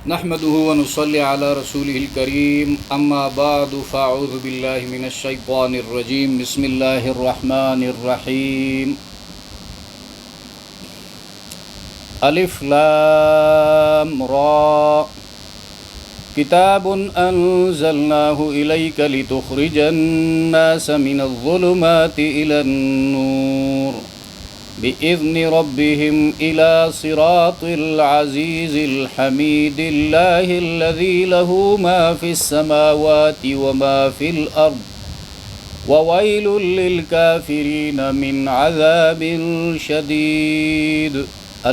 نحمده ونصلي على رسوله الكريم اما بعد فاعوذ بالله من الشيطان الرجيم بسم الله الرحمن الرحيم الف لام را كتاب انزلناه اليك لتخرج الناس من الظلمات الى النور بإذن ربهم إلى صراط العزيز الحميد الله الذي له ما في السماوات وما في الأرض وويل للكافرين من عذاب شديد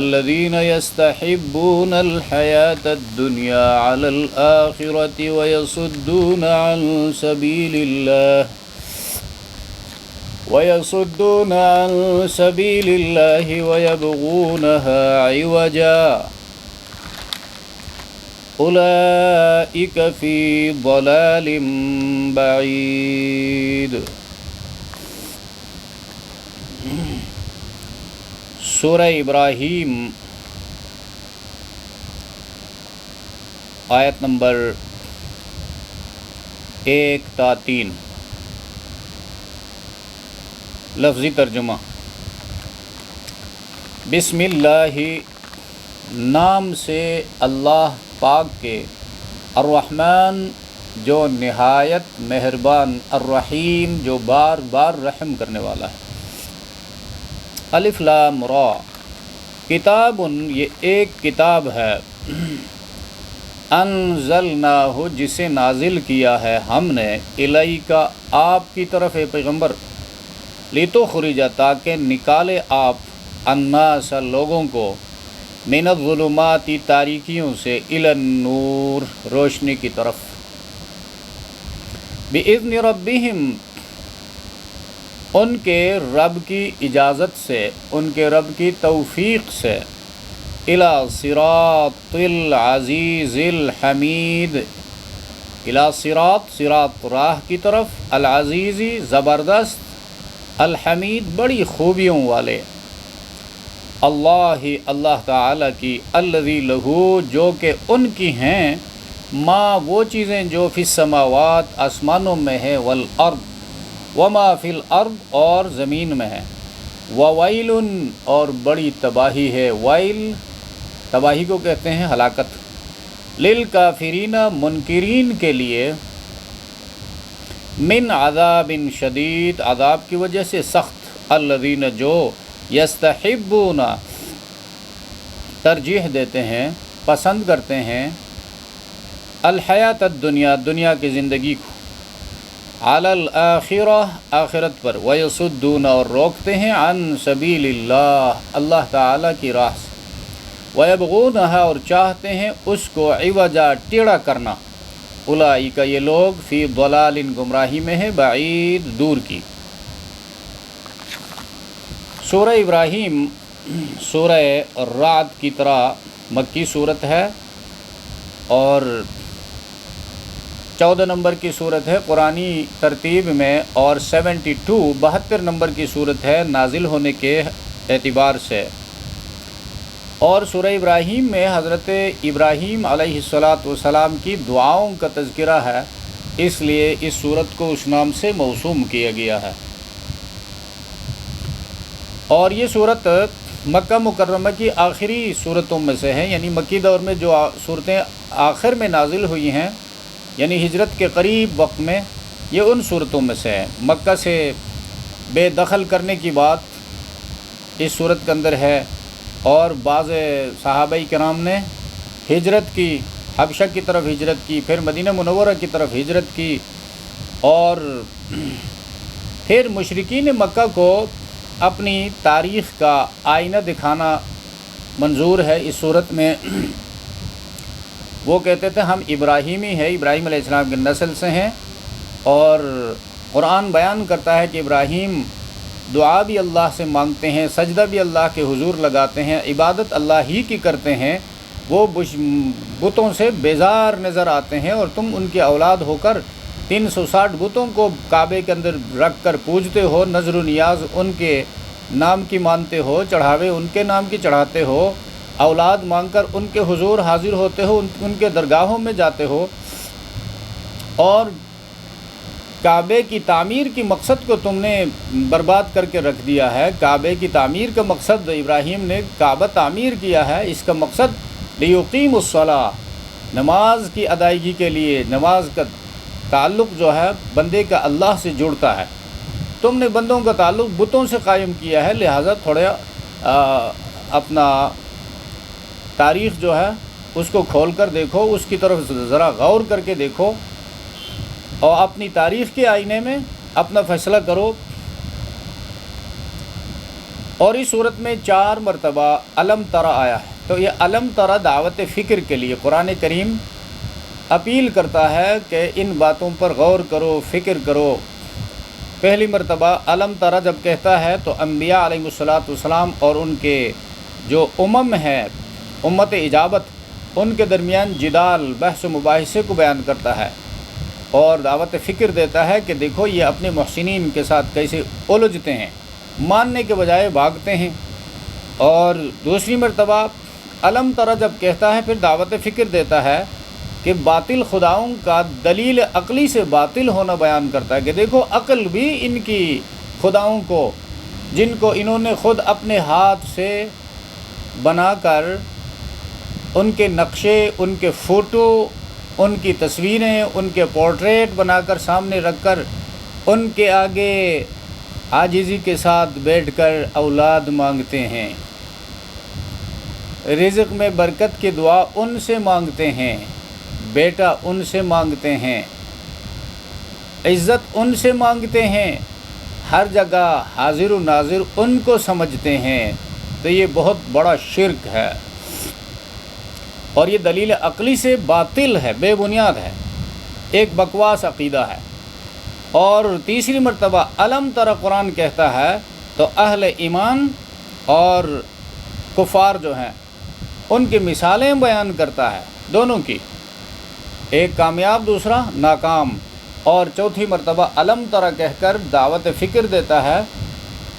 الذين يستحبون الحياة الدنيا على الآخرة ويصدون عن سبيل الله ويبغونها عوجا أولئك في ضلال بعيد۔ سورہ ابراہیم آیت نمبر 1 تا 3۔ لفظی ترجمہ۔ بسم اللہ، نام سے اللہ پاک کے، الرحمن جو نہایت مہربان، الرحیم جو بار بار رحم کرنے والا ہے۔ الف لام را، کتاب، یہ ایک کتاب ہے، انزلناہ جسے نازل کیا ہے ہم نے، الیک آپ کی طرف ہے پیغمبر، لتخرج تاکہ نکالے آپ، الناس لوگوں کو، من الظلمات تاریکیوں سے، الی النور روشنی کی طرف، باذن ربہم ان کے رب کی اجازت سے، ان کے رب کی توفیق سے، الی صراط العزیز الحمید، الی صراط، صراط راہ کی طرف، العزیزی زبردست، الحمید بڑی خوبیوں والے، اللہ تعالیٰ کی، الذی لہو جو کہ ان کی ہیں، ما وہ چیزیں جو فی السماوات آسمانوں میں ہے، والارض وما فی الارض اور زمین میں ہے، وویل اور بڑی تباہی ہے، ویل تباہی کو کہتے ہیں ہلاکت، للکافرین منکرین کے لیے، من عذاب شدید عذاب کی وجہ سے سخت، الذین جو یستحبون ترجیح دیتے ہیں، پسند کرتے ہیں، الحیات الدنیا دنیا کی زندگی کو، علی الآخرہ آخرت پر، ویصدون اور روکتے ہیں، عن سبیل اللہ اللہ تعالیٰ کی راہ سے، ویبغونہا اور چاہتے ہیں اس کو، عوجا ٹیڑھا کرنا، اولئک یہ لوگ، فی ضلال گمراہی میں ہے، بعید دور کی۔ سورہ ابراہیم سورہ رعد کی طرح مکی صورت ہے اور 14 نمبر کی صورت ہے قرآنی ترتیب میں، اور 72 نمبر کی صورت ہے نازل ہونے کے اعتبار سے۔ اور سورہ ابراہیم میں حضرت ابراہیم علیہ السلام کی دعاؤں کا تذکرہ ہے، اس لیے اس صورت کو اس نام سے موسوم کیا گیا ہے۔ اور یہ صورت مکہ مکرمہ کی آخری صورتوں میں سے ہے، یعنی مکی دور میں جو صورتیں آخر میں نازل ہوئی ہیں، یعنی ہجرت کے قریب وقت میں، یہ ان صورتوں میں سے ہے۔ مکہ سے بے دخل کرنے کی بات اس صورت کے اندر ہے، اور بعض صحابہ کرام نے ہجرت کی، حبشہ کی طرف ہجرت کی، پھر مدینہ منورہ کی طرف ہجرت کی، اور پھر مشرکین مکہ کو اپنی تاریخ کا آئینہ دکھانا منظور ہے اس صورت میں۔ وہ کہتے تھے ہم ابراہیمی ہیں، ابراہیم علیہ السلام کی نسل سے ہیں، اور قرآن بیان کرتا ہے کہ ابراہیم دعا بھی اللہ سے مانگتے ہیں، سجدہ بھی اللہ کے حضور لگاتے ہیں، عبادت اللہ ہی کی کرتے ہیں، وہ بتوں سے بیزار نظر آتے ہیں، اور تم ان کی اولاد ہو کر 360 بتوں کو کعبے کے اندر رکھ کر پوجتے ہو، نظر و نیاز ان کے نام کی مانتے ہو، چڑھاوے ان کے نام کی چڑھاتے ہو، اولاد مانگ کر ان کے حضور حاضر ہوتے ہو، ان کے درگاہوں میں جاتے ہو، اور کعبے کی تعمیر کی مقصد کو تم نے برباد کر کے رکھ دیا ہے۔ کعبے کی تعمیر کا مقصد، ابراہیم نے کعبہ تعمیر کیا ہے، اس کا مقصد لیقیم الصلاۃ، نماز کی ادائیگی کے لیے۔ نماز کا تعلق جو ہے بندے کا اللہ سے جڑتا ہے، تم نے بندوں کا تعلق بتوں سے قائم کیا ہے۔ لہٰذا تھوڑا اپنا تاریخ جو ہے اس کو کھول کر دیکھو، اس کی طرف ذرا غور کر کے دیکھو، اور اپنی تاریخ کے آئینے میں اپنا فیصلہ کرو۔ اور اس صورت میں 4 مرتبہ الم ترى آیا ہے، تو یہ الم ترى دعوت فکر کے لیے قرآن کریم اپیل کرتا ہے کہ ان باتوں پر غور کرو، فکر کرو۔ پہلی مرتبہ الم ترى جب کہتا ہے تو انبیاء علیہ الصلاۃ والسلام اور ان کے جو ہیں امت اجابت، ان کے درمیان جدال، بحث و مباحثے کو بیان کرتا ہے، اور دعوت فکر دیتا ہے کہ دیکھو یہ اپنے محسنین کے ساتھ کیسے الجھتے ہیں، ماننے کے بجائے بھاگتے ہیں۔ اور دوسری مرتبہ الم ترى جب کہتا ہے پھر دعوت فکر دیتا ہے کہ باطل خداؤں کا دلیل عقلی سے باطل ہونا بیان کرتا ہے کہ دیکھو عقل بھی ان کی خداؤں کو، جن کو انہوں نے خود اپنے ہاتھ سے بنا کر ان کے نقشے، ان کے فوٹو، ان کی تصویریں، ان کے پورٹریٹ بنا کر سامنے رکھ کر ان کے آگے عاجزی کے ساتھ بیٹھ کر اولاد مانگتے ہیں، رزق میں برکت کی دعا ان سے مانگتے ہیں، بیٹا ان سے مانگتے ہیں، عزت ان سے مانگتے ہیں، ہر جگہ حاضر و ناظر ان کو سمجھتے ہیں، تو یہ بہت بڑا شرک ہے، اور یہ دلیل عقلی سے باطل ہے، بے بنیاد ہے، ایک بکواس عقیدہ ہے۔ اور تیسری مرتبہ الم ترى قرآن کہتا ہے تو اہل ایمان اور کفار جو ہیں ان کی مثالیں بیان کرتا ہے، دونوں کی، ایک کامیاب دوسرا ناکام۔ اور چوتھی مرتبہ الم ترى کہہ کر دعوت فکر دیتا ہے،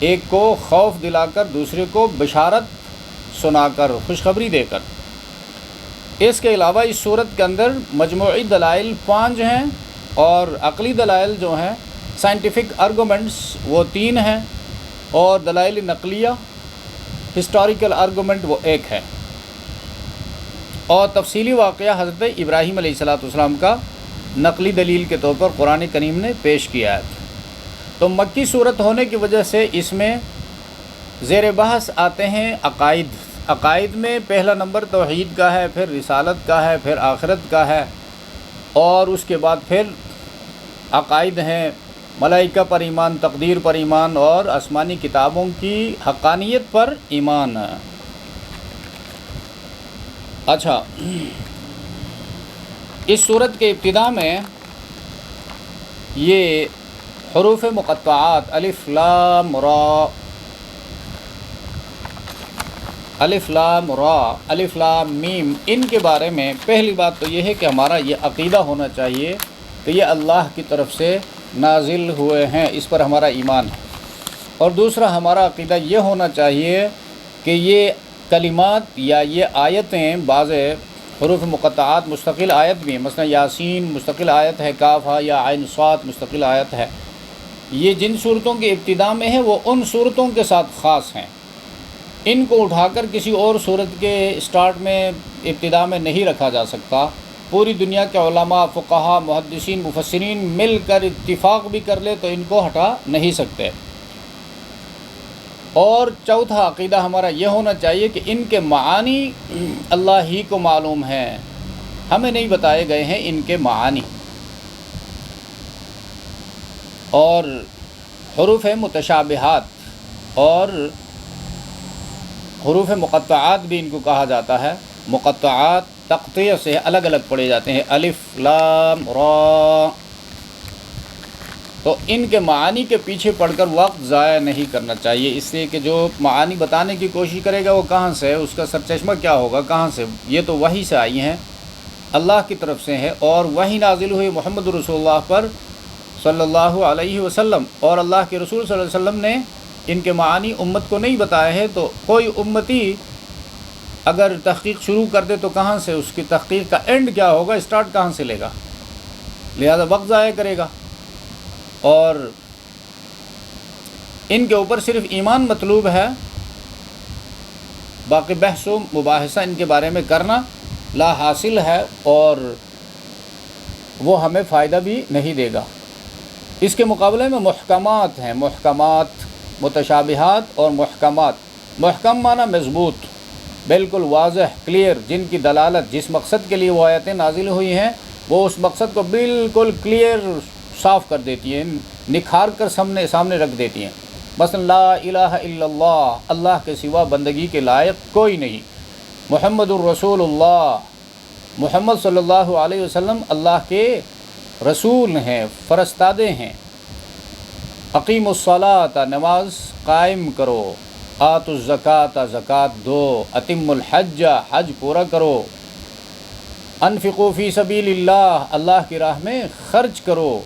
ایک کو خوف دلا کر، دوسرے کو بشارت سنا کر، خوشخبری دے کر۔ اس کے علاوہ اس صورت کے اندر مجموعی دلائل 5 ہیں، اور عقلی دلائل جو ہیں سائنٹیفک آرگومنٹس وہ 3 ہیں، اور دلائل نقلیہ ہسٹوریکل آرگومنٹ وہ 1 ہے، اور تفصیلی واقعہ حضرت ابراہیم علیہ السلام کا نقلی دلیل کے طور پر قرآن کریم نے پیش کیا ہے۔ تو مکی صورت ہونے کی وجہ سے اس میں زیر بحث آتے ہیں عقائد۔ عقائد میں پہلا نمبر توحید کا ہے، پھر رسالت کا ہے، پھر آخرت کا ہے، اور اس کے بعد پھر عقائد ہیں ملائکہ پر ایمان، تقدیر پر ایمان، اور آسمانی کتابوں کی حقانیت پر ایمان۔ اچھا، اس صورت کے ابتدا میں یہ حروف مقطعات الف لام را، الف لام را، الف لام میم، ان کے بارے میں پہلی بات تو یہ ہے کہ ہمارا یہ عقیدہ ہونا چاہیے کہ یہ اللہ کی طرف سے نازل ہوئے ہیں، اس پر ہمارا ایمان ہے۔ اور دوسرا ہمارا عقیدہ یہ ہونا چاہیے کہ یہ کلمات یا یہ آیتیں، بعض حروف مقطعات مستقل آیت بھی ہیں، مثلا یاسین مستقل آیت ہے، کاف ہا یا عین صاد مستقل آیت ہے، یہ جن صورتوں کی ابتدا میں ہے وہ ان صورتوں کے ساتھ خاص ہیں، ان کو اٹھا کر کسی اور صورت کے اسٹارٹ میں، ابتدا میں نہیں رکھا جا سکتا۔ پوری دنیا کے علماء، فقہا، محدثین، مفسرین مل کر اتفاق بھی کر لے تو ان کو ہٹا نہیں سکتے۔ اور چوتھا عقیدہ ہمارا یہ ہونا چاہیے کہ ان کے معانی اللہ ہی کو معلوم ہیں، ہمیں نہیں بتائے گئے ہیں ان کے معانی۔ اور حروف متشابہات اور حروف مقطعات بھی ان کو کہا جاتا ہے۔ مقطعات تقطیع سے الگ الگ پڑھے جاتے ہیں، الف لام را، تو ان کے معانی کے پیچھے پڑھ کر وقت ضائع نہیں کرنا چاہیے، اس لیے کہ جو معانی بتانے کی کوشش کرے گا وہ کہاں سے ہے، اس کا سرچشمہ کیا ہوگا، کہاں سے؟ یہ تو وحی سے آئی ہیں، اللہ کی طرف سے ہے، اور وحی نازل ہوئی محمد رسول اللہ پر صلی اللہ علیہ وسلم، اور اللہ کے رسول صلی اللہ علیہ وسلم نے ان کے معانی امت کو نہیں بتائے ہیں، تو کوئی امتی اگر تحقیق شروع کر دے تو کہاں سے، اس کی تحقیق کا اینڈ کیا ہوگا، اسٹارٹ کہاں سے لے گا، لہذا وقت ضائع کرے گا۔ اور ان کے اوپر صرف ایمان مطلوب ہے، باقی بحث و مباحثہ ان کے بارے میں کرنا لا حاصل ہے، اور وہ ہمیں فائدہ بھی نہیں دے گا۔ اس کے مقابلے میں محکمات ہیں، محکمات، متشابہات اور محکمات۔ محکم معنی مضبوط، بالکل واضح، کلیئر، جن کی دلالت جس مقصد کے لیے وہ آیتیں نازل ہوئی ہیں وہ اس مقصد کو بالکل کلیئر صاف کر دیتی ہیں، نکھار کر سامنے رکھ دیتی ہیں۔ مثلا لا الہ الا اللہ، اللہ کے سوا بندگی کے لائق کوئی نہیں، محمد الرسول اللہ، محمد صلی اللہ علیہ وسلم اللہ کے رسول ہیں، فرستادے ہیں۔ اقیم الصلاۃ، نماز قائم کرو، آتوا الزکوٰۃ، زکوٰۃ دو، اتم الحج، حج پورا کرو، انفقوا فی سبیل اللہ، اللہ کی راہ میں خرچ کرو۔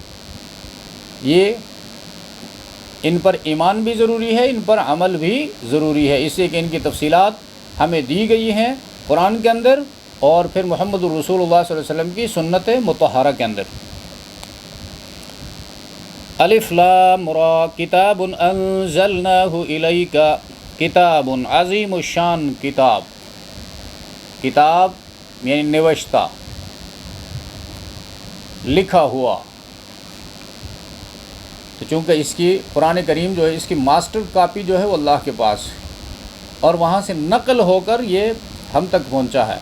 یہ ان پر ایمان بھی ضروری ہے، ان پر عمل بھی ضروری ہے، اس لیے کہ ان کی تفصیلات ہمیں دی گئی ہیں قرآن کے اندر اور پھر محمد الرسول اللہ صلی اللہ علیہ وسلم کی سنت مطہرہ کے اندر۔ الف لام را، کتاب انزلناہ الیک، کتاب عظیم الشان، کتاب، کتاب یعنی نوشتہ، لکھا ہوا۔ تو چونکہ اس کی قرآن کریم جو ہے اس کی ماسٹر کاپی جو ہے وہ اللہ کے پاس ہے، اور وہاں سے نقل ہو کر یہ ہم تک پہنچا ہے۔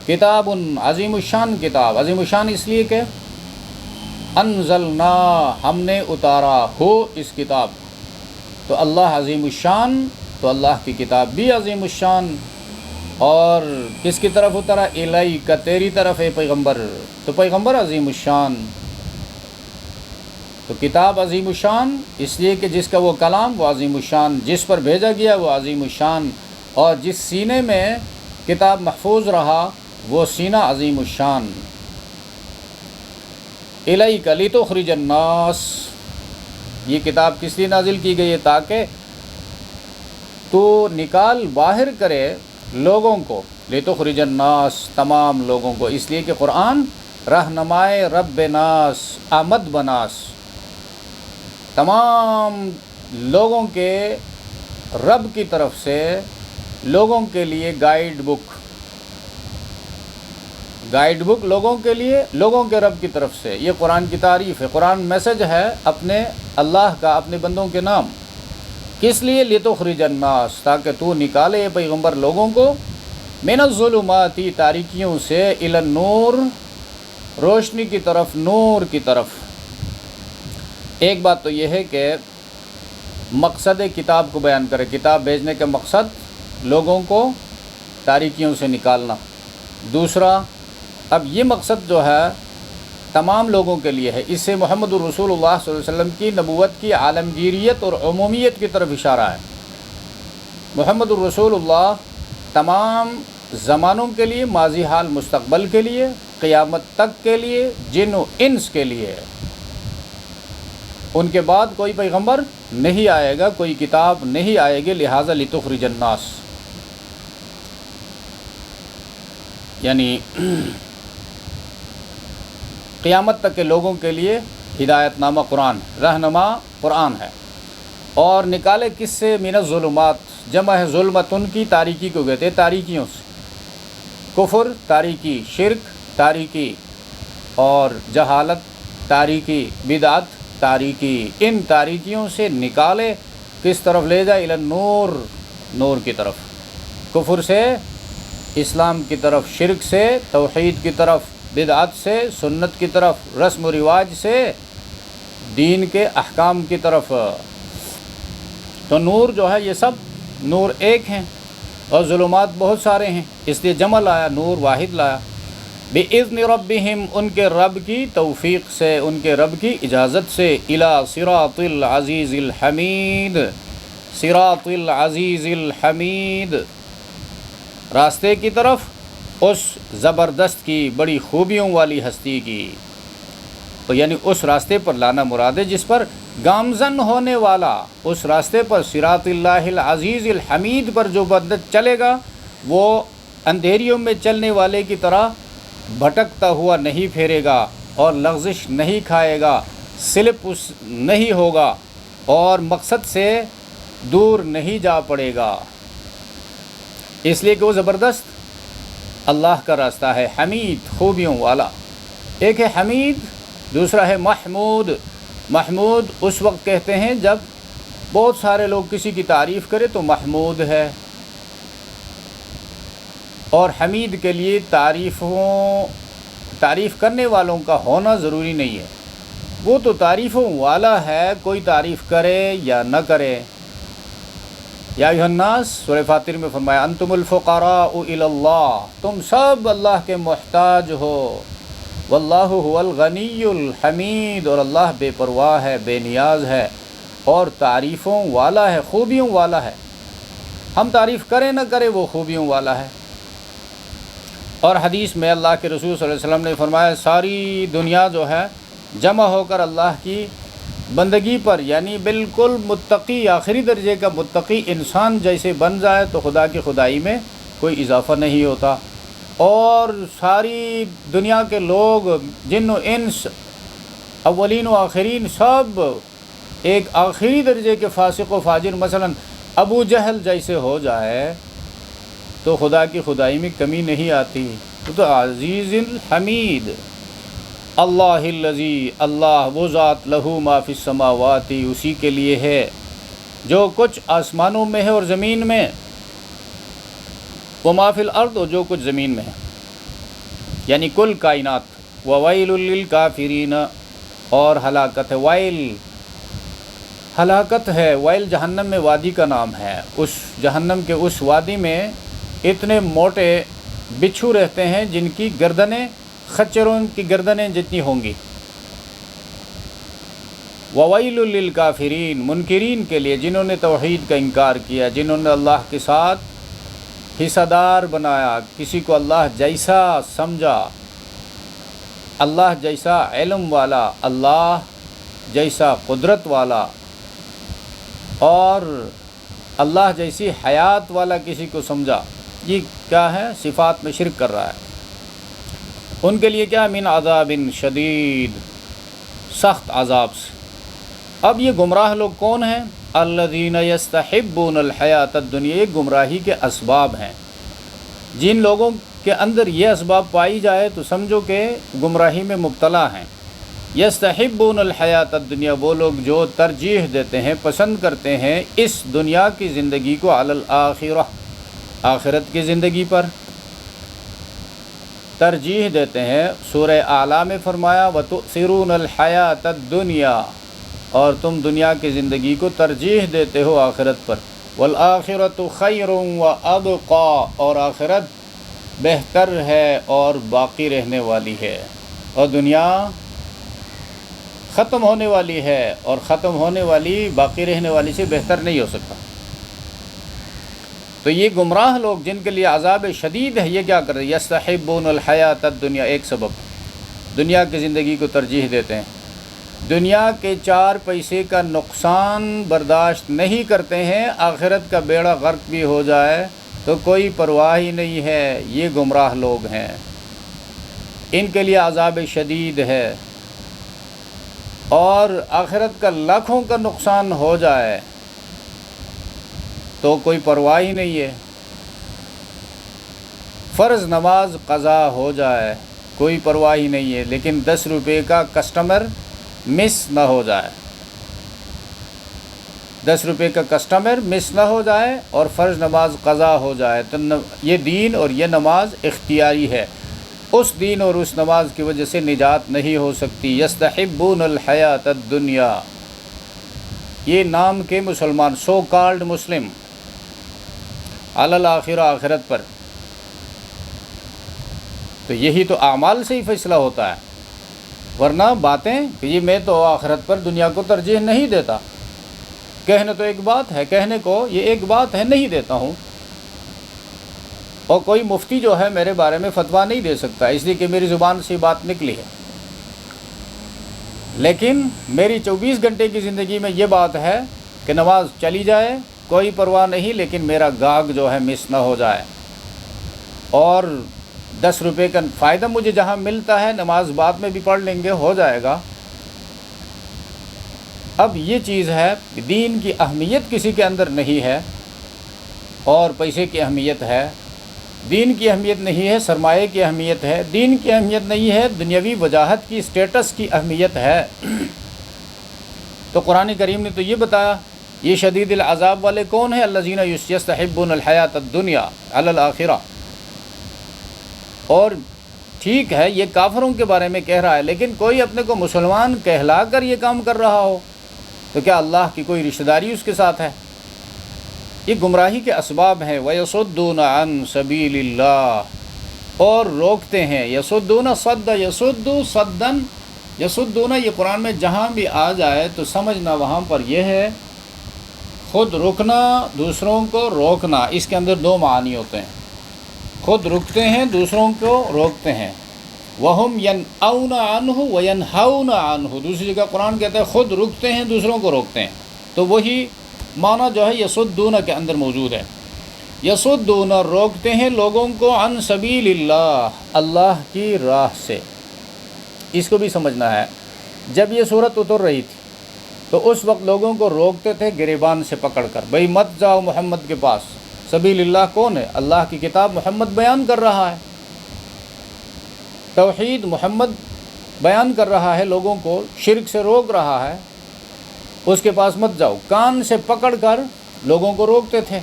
کتاب عظیم الشان، کتاب عظیم الشان اس لیے کہ انزلنا، ہم نے اتارا ہو اس کتاب، تو اللہ عظیم الشان، تو اللہ کی کتاب بھی عظیم الشان۔ اور کس کی طرف اترا؟ الیک، تیری طرف ہے پیغمبر، تو پیغمبر عظیم الشان۔ تو کتاب عظیم الشان اس لیے کہ جس کا وہ کلام وہ عظیم الشان، جس پر بھیجا گیا وہ عظیم الشان، اور جس سینے میں کتاب محفوظ رہا وہ سینہ عظیم الشان۔ الیک لتخرج الناس، یہ کتاب کس لیے نازل کی گئی ہے؟ تاکہ تو نکال باہر کرے لوگوں کو، لتخرج الناس، تمام لوگوں کو، اس لیے کہ قرآن رہنمائے رب ناس، آمد بناس، تمام لوگوں کے رب کی طرف سے لوگوں کے لیے گائیڈ بک، گائیڈ بک لوگوں کے لیے، لوگوں کے رب کی طرف سے۔ یہ قرآن کی تعریف ہے، قرآن میسج ہے اپنے اللہ کا، اپنے بندوں کے نام۔ کس لیے؟ لتخرج الناس، تاکہ تو نکالے اے پیغمبر لوگوں کو، من الظلمات، تاریکیوں سے، الی النور، روشنی کی طرف، نور کی طرف۔ ایک بات تو یہ ہے کہ مقصد کتاب کو بیان کرے، کتاب بھیجنے کا مقصد لوگوں کو تاریکیوں سے نکالنا۔ دوسرا، اب یہ مقصد جو ہے تمام لوگوں کے لیے ہے، اس سے محمد الرسول اللہ صلی اللہ علیہ وسلم کی نبوت کی عالمگیریت اور عمومیت کی طرف اشارہ ہے۔ محمد الرسول اللہ تمام زمانوں کے لیے، ماضی حال مستقبل کے لیے، قیامت تک کے لیے، جن و انس کے لیے۔ ان کے بعد کوئی پیغمبر نہیں آئے گا، کوئی کتاب نہیں آئے گی، لہٰذا لتخرج الناس، یعنی قیامت تک کے لوگوں کے لیے ہدایت نامہ قرآن، رہنما قرآن ہے۔ اور نکالے کس سے؟ من الظلمات، جمع ہے ظلمتن کی، تاریکی کو کہتے ہیں، تاریکیوں سے، کفر تاریکی، شرک تاریکی، اور جہالت تاریکی، بدعت تاریکی، ان تاریکیوں سے نکالے، کس طرف لے جائے؟ الی النور، نور کی طرف، کفر سے اسلام کی طرف، شرک سے توحید کی طرف، بدعت سے سنت کی طرف، رسم و رواج سے دین کے احکام کی طرف۔ تو نور جو ہے یہ سب نور ایک ہیں اور ظلمات بہت سارے ہیں، اس لیے جمع لایا، نور واحد لایا۔ بِإِذْنِ رَبِّهِمْ، ان کے رب کی توفیق سے، ان کے رب کی اجازت سے، إِلَى صِرَاطِ الْعَزِيزِ الْحَمِيدِ، صراط العزیز الحمید، راستے کی طرف اس زبردست کی، بڑی خوبیوں والی ہستی کی۔ تو یعنی اس راستے پر لانا مراد ہے جس پر گامزن ہونے والا، اس راستے پر صراط اللہ العزیز الحمید پر جو بندہ چلے گا وہ اندھیریوں میں چلنے والے کی طرح بھٹکتا ہوا نہیں پھیرے گا اور لغزش نہیں کھائے گا، سلپ اس نہیں ہوگا اور مقصد سے دور نہیں جا پڑے گا، اس لیے کہ وہ زبردست اللہ کا راستہ ہے، حمید خوبیوں والا۔ ایک ہے حمید، دوسرا ہے محمود۔ محمود اس وقت کہتے ہیں جب بہت سارے لوگ کسی کی تعریف کرے تو محمود ہے، اور حمید کے لیے تعریف کرنے والوں کا ہونا ضروری نہیں ہے، وہ تو تعریفوں والا ہے، کوئی تعریف کرے یا نہ کرے۔ یا ایھا الناس سورہ فاطر میں فرمایا انتم الفقراء الی اللہ، تم سب اللہ کے محتاج ہو، واللہ هو الغنی الحمید، اور اللہ بے پرواہ ہے، بے نیاز ہے اور تعریفوں والا ہے، خوبیوں والا ہے۔ ہم تعریف کریں نہ کریں وہ خوبیوں والا ہے۔ اور حدیث میں اللہ کے رسول صلی اللہ علیہ وسلم نے فرمایا ساری دنیا جو ہے جمع ہو کر اللہ کی بندگی پر، یعنی بالکل متقی، آخری درجے کا متقی انسان جیسے بن جائے تو خدا کی خدائی میں کوئی اضافہ نہیں ہوتا، اور ساری دنیا کے لوگ جن و انس اولین و آخرین سب ایک آخری درجے کے فاسق و فاجر مثلا ابو جہل جیسے ہو جائے تو خدا کی خدائی میں کمی نہیں آتی۔ تو عزیز الحمید، اللہ الذی، اللہ وہ ذات، لہو ما فی السماوات، اسی کے لیے ہے جو کچھ آسمانوں میں ہے اور زمین میں، وما فی الارض، اور جو کچھ زمین میں ہے، یعنی کل کائنات۔ وویل للکافرین، اور ہلاکت ہے، ویل ہلاکت ہے، ویل جہنم میں وادی کا نام ہے، اس جہنم کے اس وادی میں اتنے موٹے بچھو رہتے ہیں جن کی گردنیں خچروں کی گردنیں جتنی ہوں گی۔ وویل للکافرین، منکرین کے لیے، جنہوں نے توحید کا انکار کیا، جنہوں نے اللہ کے ساتھ حصہ دار بنایا، کسی کو اللہ جیسا سمجھا، اللہ جیسا علم والا، اللہ جیسا قدرت والا اور اللہ جیسی حیات والا کسی کو سمجھا، یہ کیا ہے؟ صفات میں شرک کر رہا ہے۔ ان کے لیے کیا؟ من عذاب شدید، سخت عذاب سے۔ اب یہ گمراہ لوگ کون ہیں؟ الذین یستحبون الحیات الدنیا، یہ گمراہی کے اسباب ہیں۔ جن لوگوں کے اندر یہ اسباب پائی جائے تو سمجھو کہ گمراہی میں مبتلا ہیں۔ یستحبون الحیات الدنیا، وہ لوگ جو ترجیح دیتے ہیں، پسند کرتے ہیں اس دنیا کی زندگی کو علی الآخرہ، آخرت کی زندگی پر ترجیح دیتے ہیں۔ سورہ اعلیٰ میں فرمایا وَتُؤْثِرُونَ الْحَيَاةَ الدُّنْيَا، اور تم دنیا کی زندگی کو ترجیح دیتے ہو آخرت پر۔ وَالْآخِرَةُ خَيْرٌ وَأَبْقَىٰ، اور آخرت بہتر ہے اور باقی رہنے والی ہے، اور دنیا ختم ہونے والی ہے، اور ختم ہونے والی باقی رہنے والی سے بہتر نہیں ہو سکتا۔ تو یہ گمراہ لوگ جن کے لیے عذاب شدید ہے، یہ کیا کر رہے ہیں؟ یستحبون الحیات الدنیا، ایک سبب دنیا کی زندگی کو ترجیح دیتے ہیں، دنیا کے 4 پیسے کا نقصان برداشت نہیں کرتے ہیں، آخرت کا بیڑا غرق بھی ہو جائے تو کوئی پرواہ ہی نہیں ہے۔ یہ گمراہ لوگ ہیں، ان کے لیے عذاب شدید ہے، اور آخرت کا لاکھوں کا نقصان ہو جائے تو کوئی پرواہ ہی نہیں ہے۔ فرض نماز قضا ہو جائے کوئی پرواہ ہی نہیں ہے، لیکن 10 روپے کا کسٹمر مس نہ ہو جائے، 10 روپے کا کسٹمر مس نہ ہو جائے اور فرض نماز قضا ہو جائے تو یہ دین اور یہ نماز اختیاری ہے، اس دین اور اس نماز کی وجہ سے نجات نہیں ہو سکتی۔ یستحبون الحیات الدنیا، یہ نام کے مسلمان، سو کالڈ مسلم، علی الآخرہ، آخرت پر، تو یہی تو اعمال سے ہی فیصلہ ہوتا ہے، ورنہ باتیں کہ یہ میں تو آخرت پر دنیا کو ترجیح نہیں دیتا، کہنا تو ایک بات ہے، کہنے کو یہ ایک بات ہے، نہیں دیتا ہوں، اور کوئی مفتی جو ہے میرے بارے میں فتویٰ نہیں دے سکتا اس لیے کہ میری زبان سے بات نکلی ہے، لیکن میری 24 گھنٹے کی زندگی میں یہ بات ہے کہ نماز چلی جائے کوئی پرواہ نہیں، لیکن میرا گاگ جو ہے مس نہ ہو جائے، اور 10 روپے کا فائدہ مجھے جہاں ملتا ہے نماز بعد میں بھی پڑھ لیں گے، ہو جائے گا۔ اب یہ چیز ہے، دین کی اہمیت کسی کے اندر نہیں ہے اور پیسے کی اہمیت ہے، دین کی اہمیت نہیں ہے، سرمایے کی اہمیت ہے، دین کی اہمیت نہیں ہے، دنیاوی وجاہت کی، اسٹیٹس کی اہمیت ہے۔ تو قرآن کریم نے تو یہ بتایا، یہ شدید العذاب والے کون ہیں؟ الذین یستحبون الحیات الدنیا علی الآخرہ۔ اور ٹھیک ہے یہ کافروں کے بارے میں کہہ رہا ہے، لیکن کوئی اپنے کو مسلمان کہلا کر یہ کام کر رہا ہو تو کیا اللہ کی کوئی رشتہ داری اس کے ساتھ ہے؟ یہ گمراہی کے اسباب ہیں۔ وَيَصُدُّونَ عَن سَبِيلِ اللَّهِ، اور روکتے ہیں، یصدون صد یصد صدن، یصدون یہ قرآن میں جہاں بھی آ جائے تو سمجھنا وہاں پر یہ ہے خود رکنا، دوسروں کو روکنا، اس کے اندر دو معنی ہوتے ہیں، خود رکتے ہیں دوسروں کو روکتے ہیں۔ وَهُمْ يَنْأَوْنَ عَنْهُ وَيَنْهَوْنَ عَنْهُ، دوسری جگہ قرآن کہتا ہے خود رکتے ہیں دوسروں کو روکتے ہیں، تو وہی معنی جو ہے یصدون کے اندر موجود ہے۔ یصدون روکتے ہیں لوگوں کو عن سبیل اللہ، اللہ کی راہ سے۔ اس کو بھی سمجھنا ہے، جب یہ صورت اتر رہی تھی تو اس وقت لوگوں کو روکتے تھے گریبان سے پکڑ کر، بھئی مت جاؤ محمد کے پاس۔ سبیل اللہ کون ہے؟ اللہ کی کتاب محمد بیان کر رہا ہے، توحید محمد بیان کر رہا ہے، لوگوں کو شرک سے روک رہا ہے، اس کے پاس مت جاؤ۔ کان سے پکڑ کر لوگوں کو روکتے تھے۔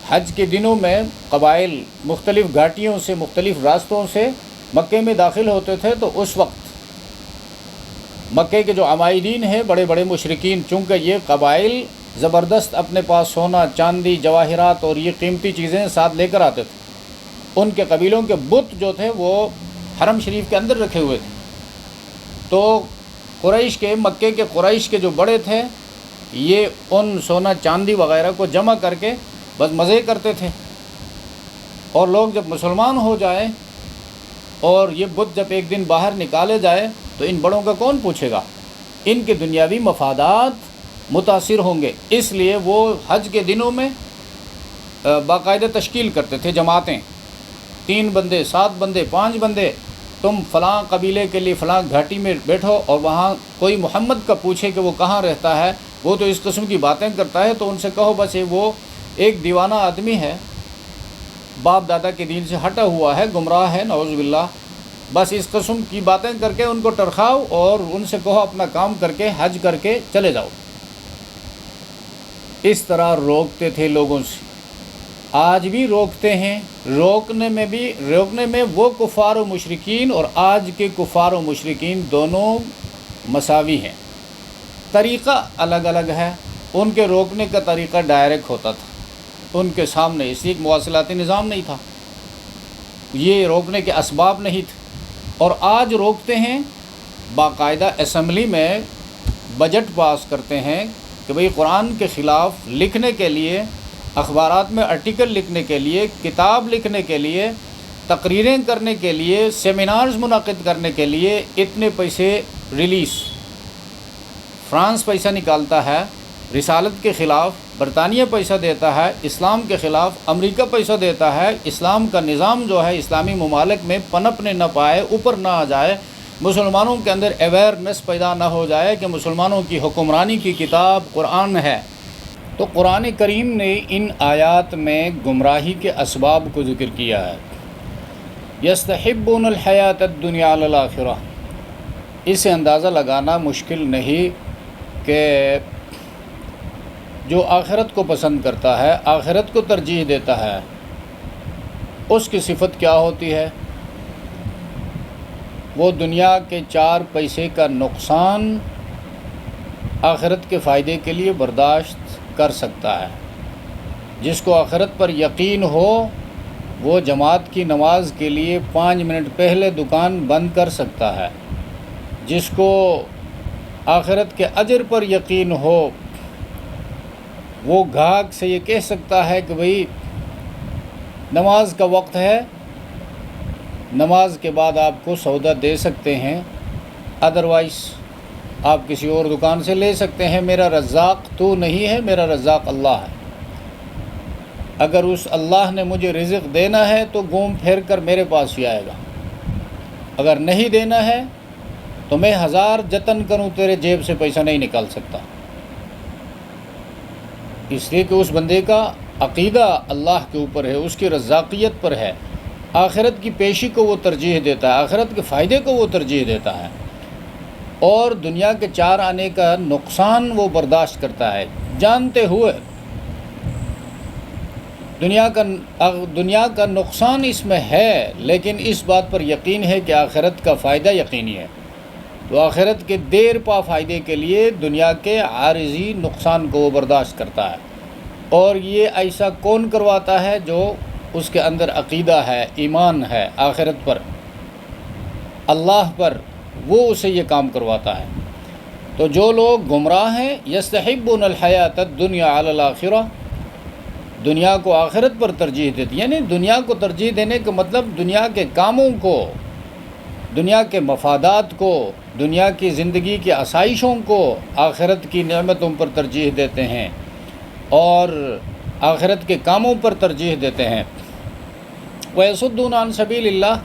حج کے دنوں میں قبائل مختلف گھاٹیوں سے، مختلف راستوں سے مکے میں داخل ہوتے تھے، تو اس وقت مکے کے جو عمائدین ہیں، بڑے بڑے مشرکین، چونکہ یہ قبائل زبردست اپنے پاس سونا، چاندی، جواہرات اور یہ قیمتی چیزیں ساتھ لے کر آتے تھے، ان کے قبیلوں کے بت جو تھے وہ حرم شریف کے اندر رکھے ہوئے تھے، تو قریش کے، مکے کے قریش کے جو بڑے تھے، یہ ان سونا چاندی وغیرہ کو جمع کر کے بس مزے کرتے تھے، اور لوگ جب مسلمان ہو جائیں اور یہ بت جب ایک دن باہر نکالے جائے تو ان بڑوں کا کون پوچھے گا؟ ان کے دنیاوی مفادات متاثر ہوں گے، اس لیے وہ حج کے دنوں میں باقاعدہ تشکیل کرتے تھے جماعتیں، 3 بندے، 7 بندے، 5 بندے، تم فلاں قبیلے کے لیے فلاں گھاٹی میں بیٹھو، اور وہاں کوئی محمد کا پوچھے کہ وہ کہاں رہتا ہے، وہ تو اس قسم کی باتیں کرتا ہے، تو ان سے کہو بس وہ ایک دیوانہ آدمی ہے، باپ دادا کے دین سے ہٹا ہوا ہے، گمراہ ہے، نعوذ باللہ، بس اس قسم کی باتیں کر کے ان کو ٹرخاؤ اور ان سے کہو اپنا کام کر کے حج کر کے چلے جاؤ۔ اس طرح روکتے تھے لوگوں سے، آج بھی روکتے ہیں، روکنے میں وہ کفار و مشرکین اور آج کے کفار و مشرکین دونوں مساوی ہیں، طریقہ الگ الگ ہے۔ ان کے روکنے کا طریقہ ڈائریکٹ ہوتا تھا ان کے سامنے، اس لیے ایک مواصلاتی نظام نہیں تھا، یہ روکنے کے اسباب نہیں تھے، اور آج روکتے ہیں، باقاعدہ اسمبلی میں بجٹ پاس کرتے ہیں کہ بھئی قرآن کے خلاف لکھنے کے لیے، اخبارات میں آرٹیکل لکھنے کے لیے، کتاب لکھنے کے لیے، تقریریں کرنے کے لیے، سیمینارز منعقد کرنے کے لیے اتنے پیسے ریلیز۔ فرانس پیسہ نکالتا ہے رسالت کے خلاف، برطانیہ پیسہ دیتا ہے اسلام کے خلاف، امریکہ پیسہ دیتا ہے، اسلام کا نظام جو ہے اسلامی ممالک میں پنپنے نہ پائے، اوپر نہ آ جائے، مسلمانوں کے اندر اویئرنیس پیدا نہ ہو جائے کہ مسلمانوں کی حکمرانی کی کتاب قرآن ہے۔ تو قرآن کریم نے ان آیات میں گمراہی کے اسباب کو ذکر کیا ہے۔ یستحبون الحیات الدنیا علی الآخرہ، اس سے اندازہ لگانا مشکل نہیں کہ جو آخرت کو پسند کرتا ہے، آخرت کو ترجیح دیتا ہے، اس کی صفت کیا ہوتی ہے؟ وہ دنیا کے 4 پیسے کا نقصان آخرت کے فائدے کے لیے برداشت کر سکتا ہے۔ جس کو آخرت پر یقین ہو وہ جماعت کی نماز کے لیے 5 منٹ پہلے دکان بند کر سکتا ہے۔ جس کو آخرت کے اجر پر یقین ہو وہ گاہک سے یہ کہہ سکتا ہے کہ بھئی نماز کا وقت ہے، نماز کے بعد آپ کو سودا دے سکتے ہیں، ادروائز آپ کسی اور دکان سے لے سکتے ہیں، میرا رزاق تو نہیں ہے، میرا رزاق اللہ ہے۔ اگر اس اللہ نے مجھے رزق دینا ہے تو گھوم پھر کر میرے پاس ہی آئے گا، اگر نہیں دینا ہے تو میں 1000 جتن کروں تیرے جیب سے پیسہ نہیں نکال سکتا۔ اس لیے کہ اس بندے کا عقیدہ اللہ کے اوپر ہے، اس کی رزاقیت پر ہے، آخرت کی پیشی کو وہ ترجیح دیتا ہے، آخرت کے فائدے کو وہ ترجیح دیتا ہے، اور دنیا کے 4 آنے کا نقصان وہ برداشت کرتا ہے جانتے ہوئے۔ دنیا کا نقصان اس میں ہے، لیکن اس بات پر یقین ہے کہ آخرت کا فائدہ یقینی ہے، تو آخرت کے دیر پا فائدے کے لیے دنیا کے عارضی نقصان کو وہ برداشت کرتا ہے۔ اور یہ ایسا کون کرواتا ہے؟ جو اس کے اندر عقیدہ ہے، ایمان ہے آخرت پر، اللہ پر، وہ اسے یہ کام کرواتا ہے۔ تو جو لوگ گمراہ ہیں، یستحبون الحیات الدنیا علی الآخرہ، دنیا کو آخرت پر ترجیح دیتی، یعنی دنیا کو ترجیح دینے کا مطلب دنیا کے کاموں کو، دنیا کے مفادات کو، دنیا کی زندگی کی آسائشوں کو آخرت کی نعمتوں پر ترجیح دیتے ہیں اور آخرت کے کاموں پر ترجیح دیتے ہیں۔ وَيَصُدُّونَ عَن سَبِيلِ اللَّهِ،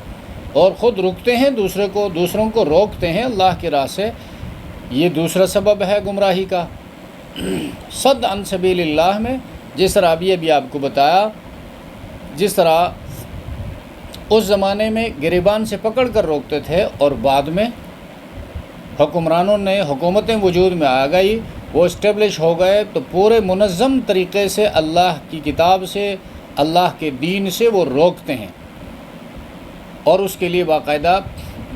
اور خود رکتے ہیں دوسروں کو روکتے ہیں اللہ کی راہ سے۔ یہ دوسرا سبب ہے گمراہی کا۔ صد عن سبیل اللہ میں جس طرح ابھی آپ کو بتایا، جس طرح اس زمانے میں گریبان سے پکڑ کر روکتے تھے اور بعد میں حکمرانوں نے، حکومتیں وجود میں آ گئی، وہ اسٹیبلش ہو گئے، تو پورے منظم طریقے سے اللہ کی کتاب سے، اللہ کے دین سے وہ روکتے ہیں، اور اس کے لیے باقاعدہ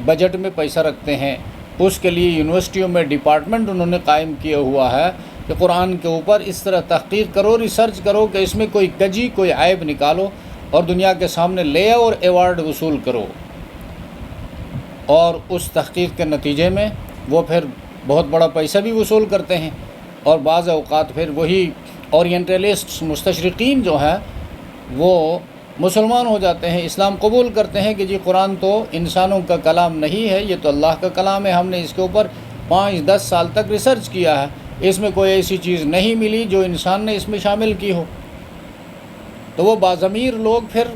بجٹ میں پیسہ رکھتے ہیں۔ اس کے لیے یونیورسٹیوں میں ڈپارٹمنٹ انہوں نے قائم کیا ہوا ہے کہ قرآن کے اوپر اس طرح تحقیق کرو، ریسرچ کرو کہ اس میں کوئی کجی، کوئی عیب نکالو اور دنیا کے سامنے لے آؤ اور ایوارڈ وصول کرو۔ اور اس تحقیق کے نتیجے میں وہ پھر بہت بڑا پیسہ بھی وصول کرتے ہیں، اور بعض اوقات پھر وہی اورینٹلسٹ مستشرقین جو ہیں وہ مسلمان ہو جاتے ہیں، اسلام قبول کرتے ہیں کہ جی قرآن تو انسانوں کا کلام نہیں ہے، یہ تو اللہ کا کلام ہے، ہم نے اس کے اوپر 5-10 سال تک ریسرچ کیا ہے، اس میں کوئی ایسی چیز نہیں ملی جو انسان نے اس میں شامل کی ہو۔ تو وہ باضمیر لوگ پھر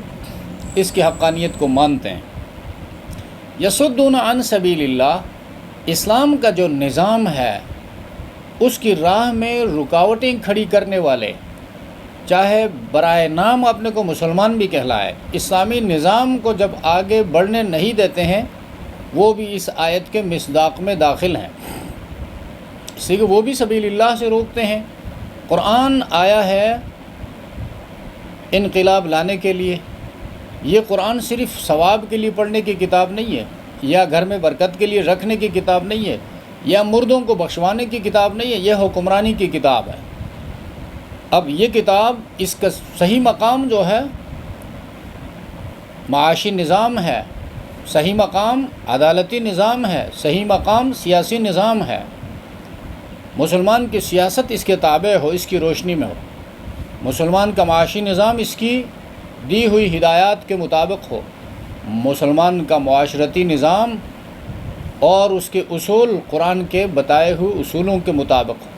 اس کی حقانیت کو مانتے ہیں۔ یصدون عن سبیل اللہ، اسلام کا جو نظام ہے اس کی راہ میں رکاوٹیں کھڑی کرنے والے، چاہے برائے نام اپنے کو مسلمان بھی کہلائے، اسلامی نظام کو جب آگے بڑھنے نہیں دیتے ہیں، وہ بھی اس آیت کے مصداق میں داخل ہیں، اس لیے کہ وہ بھی سبیل اللہ سے روکتے ہیں۔ قرآن آیا ہے انقلاب لانے کے لیے، یہ قرآن صرف ثواب کے لیے پڑھنے کی کتاب نہیں ہے، یا گھر میں برکت کے لیے رکھنے کی کتاب نہیں ہے، یا مردوں کو بخشوانے کی کتاب نہیں ہے، یہ حکمرانی کی کتاب ہے۔ اب یہ کتاب، اس کا صحیح مقام جو ہے معاشی نظام ہے، صحیح مقام عدالتی نظام ہے، صحیح مقام سیاسی نظام ہے، مسلمان کی سیاست اس کے تابع ہو، اس کی روشنی میں ہو، مسلمان کا معاشی نظام اس کی دی ہوئی ہدایات کے مطابق ہو، مسلمان کا معاشرتی نظام اور اس کے اصول قرآن کے بتائے ہوئے اصولوں کے مطابق ہو۔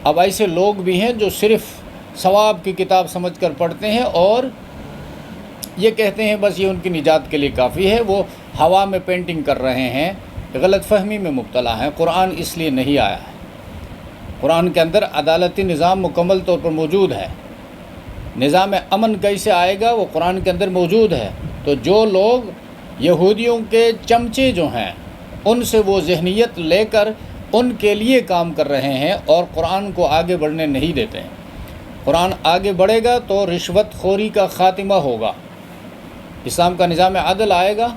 اب ایسے لوگ بھی ہیں جو صرف ثواب کی کتاب سمجھ کر پڑھتے ہیں اور یہ کہتے ہیں بس یہ ان کی نجات کے لیے کافی ہے، وہ ہوا میں پینٹنگ کر رہے ہیں، غلط فہمی میں مبتلا ہیں۔ قرآن اس لیے نہیں آیا ہے، قرآن کے اندر عدالتی نظام مکمل طور پر موجود ہے، نظام امن کیسے آئے گا وہ قرآن کے اندر موجود ہے۔ تو جو لوگ یہودیوں کے چمچے جو ہیں ان سے وہ ذہنیت لے کر ان کے لیے کام کر رہے ہیں اور قرآن کو آگے بڑھنے نہیں دیتے ہیں۔ قرآن آگے بڑھے گا تو رشوت خوری کا خاتمہ ہوگا، اسلام کا نظام عدل آئے گا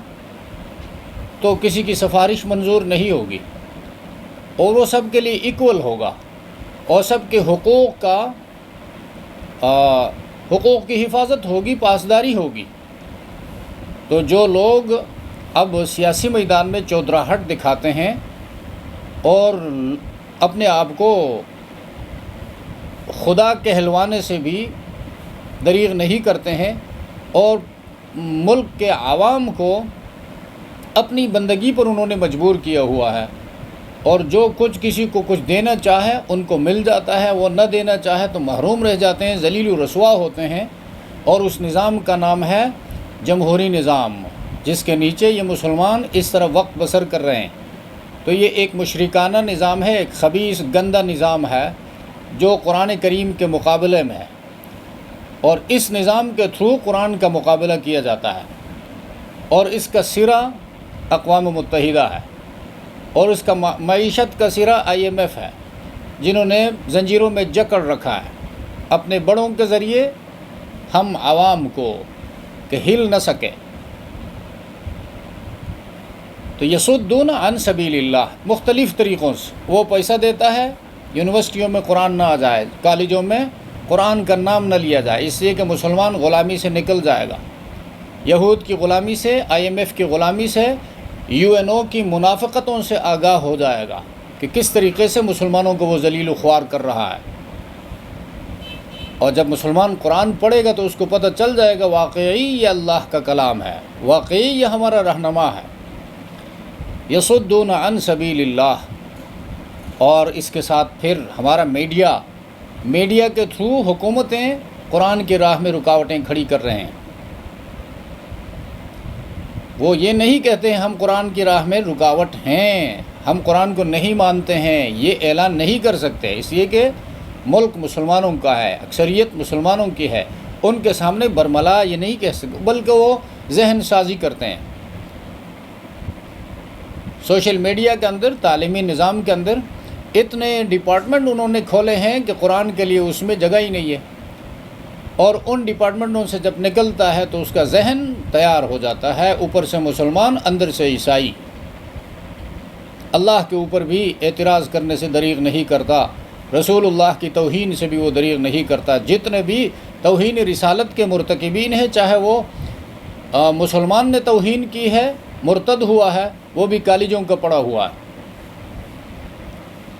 تو کسی کی سفارش منظور نہیں ہوگی، اور وہ سب کے لیے ایکول ہوگا، اور سب کے حقوق کی حفاظت ہوگی، پاسداری ہوگی۔ تو جو لوگ اب سیاسی میدان میں چودراہٹ دکھاتے ہیں اور اپنے آپ کو خدا کہلوانے سے بھی دریغ نہیں کرتے ہیں اور ملک کے عوام کو اپنی بندگی پر انہوں نے مجبور کیا ہوا ہے، اور جو کچھ کسی کو کچھ دینا چاہے ان کو مل جاتا ہے، وہ نہ دینا چاہے تو محروم رہ جاتے ہیں، ذلیل و رسوا ہوتے ہیں۔ اور اس نظام کا نام ہے جمہوری نظام، جس کے نیچے یہ مسلمان اس طرح وقت بسر کر رہے ہیں۔ تو یہ ایک مشرکانہ نظام ہے، ایک خبیث گندہ نظام ہے جو قرآن کریم کے مقابلے میں ہے، اور اس نظام کے تھرو قرآن کا مقابلہ کیا جاتا ہے، اور اس کا سرا اقوام متحدہ ہے، اور اس کا معیشت کا سرا IMF ہے، جنہوں نے زنجیروں میں جکڑ رکھا ہے اپنے بڑوں کے ذریعے ہم عوام کو کہ ہل نہ سکے۔ تو یصدون عن سبیل اللہ، مختلف طریقوں سے وہ پیسہ دیتا ہے، یونیورسٹیوں میں قرآن نہ آ جائے، کالجوں میں قرآن کا نام نہ لیا جائے، اس لیے کہ مسلمان غلامی سے نکل جائے گا، یہود کی غلامی سے، IMF کی غلامی سے، UNO کی منافقتوں سے آگاہ ہو جائے گا کہ کس طریقے سے مسلمانوں کو وہ ذلیل و خوار کر رہا ہے۔ اور جب مسلمان قرآن پڑھے گا تو اس کو پتہ چل جائے گا واقعی یہ اللہ کا کلام ہے، واقعی یہ ہمارا رہنما ہے۔ یصدون عن سبیل اللہ۔ اور اس کے ساتھ پھر ہمارا میڈیا کے تھرو حکومتیں قرآن کی راہ میں رکاوٹیں کھڑی کر رہے ہیں۔ وہ یہ نہیں کہتے ہیں ہم قرآن کی راہ میں رکاوٹ ہیں، ہم قرآن کو نہیں مانتے ہیں، یہ اعلان نہیں کر سکتے، اس لیے کہ ملک مسلمانوں کا ہے، اکثریت مسلمانوں کی ہے، ان کے سامنے برملا یہ نہیں کہہ سکتے، بلکہ وہ ذہن سازی کرتے ہیں۔ سوشل میڈیا کے اندر، تعلیمی نظام کے اندر اتنے ڈپارٹمنٹ انہوں نے کھولے ہیں کہ قرآن کے لیے اس میں جگہ ہی نہیں ہے، اور ان ڈپارٹمنٹوں سے جب نکلتا ہے تو اس کا ذہن تیار ہو جاتا ہے، اوپر سے مسلمان اندر سے عیسائی، اللہ کے اوپر بھی اعتراض کرنے سے دریغ نہیں کرتا، رسول اللہ کی توہین سے بھی وہ دریغ نہیں کرتا۔ جتنے بھی توہین رسالت کے مرتکبین ہیں، چاہے وہ مسلمان نے توہین کی ہے، مرتد ہوا ہے، وہ بھی کالجوں کا پڑا ہوا ہے،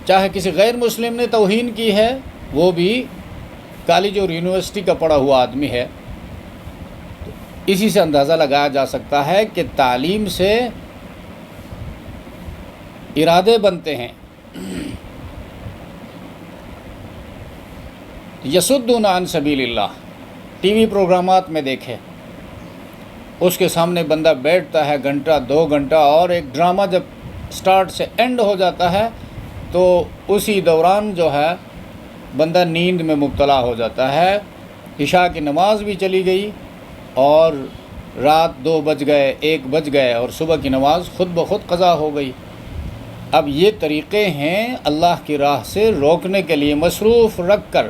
چاہے کسی غیر مسلم نے توہین کی ہے، وہ بھی کالج اور یونیورسٹی کا پڑھا ہوا آدمی ہے۔ اسی سے اندازہ لگایا جا سکتا ہے کہ تعلیم سے ارادے بنتے ہیں۔ یصدون عن سبیل اللہ، ٹی وی پروگرامات میں دیکھے، اس کے سامنے بندہ بیٹھتا ہے گھنٹہ 2 گھنٹہ، اور ایک ڈرامہ جب سٹارٹ سے اینڈ ہو جاتا ہے تو اسی دوران جو ہے بندہ نیند میں مبتلا ہو جاتا ہے، عشاء کی نماز بھی چلی گئی، اور رات 2 بج گئے، 1 بج گئے، اور صبح کی نماز خود بخود قضا ہو گئی۔ اب یہ طریقے ہیں اللہ کی راہ سے روکنے کے لیے، مصروف رکھ کر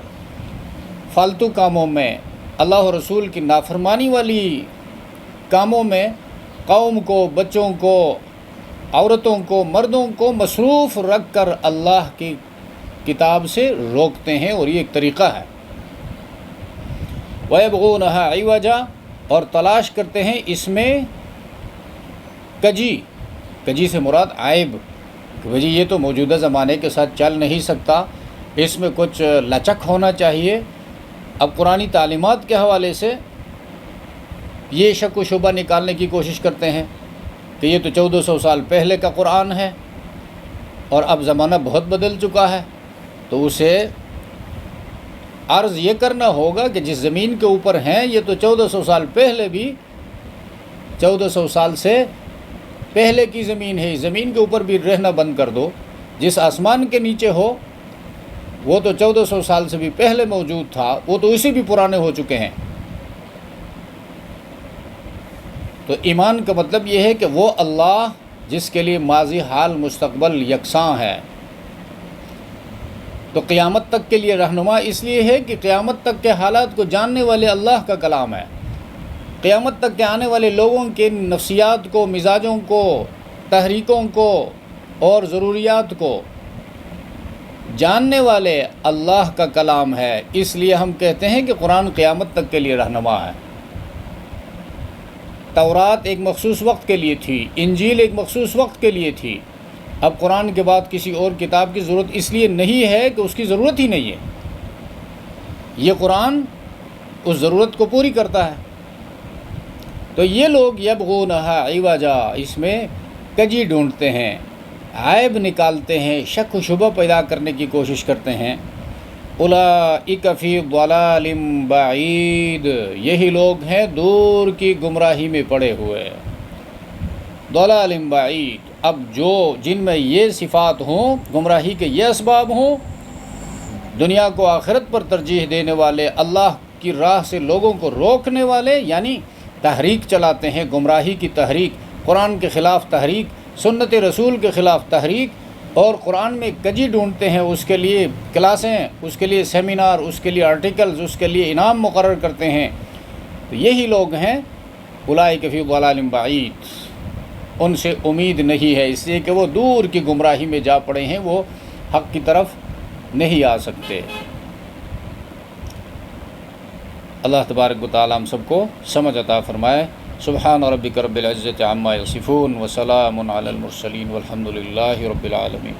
فالتو کاموں میں، اللہ و رسول کی نافرمانی والی کاموں میں قوم کو، بچوں کو، عورتوں کو، مردوں کو مصروف رکھ کر اللہ کی کتاب سے روکتے ہیں، اور یہ ایک طریقہ ہے۔ وَيَبْغُونَهَا عِوَجًا، اور تلاش کرتے ہیں اس میں کجی سے مراد عیب، کہ بھئی یہ تو موجودہ زمانے کے ساتھ چل نہیں سکتا، اس میں کچھ لچک ہونا چاہیے۔ اب قرآنی تعلیمات کے حوالے سے یہ شک و شبہ نکالنے کی کوشش کرتے ہیں کہ یہ تو 1400 سال پہلے کا قرآن ہے، اور اب زمانہ بہت بدل چکا ہے، تو اسے عرض یہ کرنا ہوگا کہ جس زمین کے اوپر ہیں یہ تو 1400 سال پہلے بھی، 1400 سال سے پہلے کی زمین ہے، اس زمین کے اوپر بھی رہنا بند کر دو، جس آسمان کے نیچے ہو وہ تو 1400 سال سے بھی پہلے موجود تھا، وہ تو اسی بھی پرانے ہو چکے ہیں۔ تو ایمان کا مطلب یہ ہے کہ وہ اللہ جس کے لیے ماضی، حال، مستقبل یکساں ہے، تو قیامت تک کے لیے رہنما اس لیے ہے کہ قیامت تک کے حالات کو جاننے والے اللہ کا کلام ہے، قیامت تک کے آنے والے لوگوں کے نفسیات کو، مزاجوں کو، تحریکوں کو اور ضروریات کو جاننے والے اللہ کا کلام ہے، اس لیے ہم کہتے ہیں کہ قرآن قیامت تک کے لیے رہنما ہے۔ تورات ایک مخصوص وقت کے لیے تھی، انجیل ایک مخصوص وقت کے لیے تھی، اب قرآن کے بعد کسی اور کتاب کی ضرورت اس لیے نہیں ہے کہ اس کی ضرورت ہی نہیں ہے، یہ قرآن اس ضرورت کو پوری کرتا ہے۔ تو یہ لوگ یبغونہا عوجا، اس میں کجی ڈھونڈتے ہیں، عیب نکالتے ہیں، شک و شبہ پیدا کرنے کی کوشش کرتے ہیں۔ اولئک فی ضلال بعید، یہی لوگ ہیں دور کی گمراہی میں پڑے ہوئے۔ ضلال بعید، اب جن میں یہ صفات ہوں، گمراہی کے یہ اسباب ہوں، دنیا کو آخرت پر ترجیح دینے والے، اللہ کی راہ سے لوگوں کو روکنے والے، یعنی تحریک چلاتے ہیں، گمراہی کی تحریک، قرآن کے خلاف تحریک، سنت رسول کے خلاف تحریک، اور قرآن میں کجی ڈھونڈتے ہیں، اس کے لیے کلاسیں، اس کے لیے سیمینار، اس کے لیے آرٹیکلز، اس کے لیے انعام مقرر کرتے ہیں، تو یہی لوگ ہیں اولئک فی ضلال بعید، ان سے امید نہیں ہے، اس لیے کہ وہ دور کی گمراہی میں جا پڑے ہیں، وہ حق کی طرف نہیں آ سکتے۔ اللہ تبارک و تعالی ہم سب کو سمجھ عطا فرمائے۔ سبحان ربک رب العزت عما یصفون وسلام علی المرسلین والحمد للہ رب العالمین۔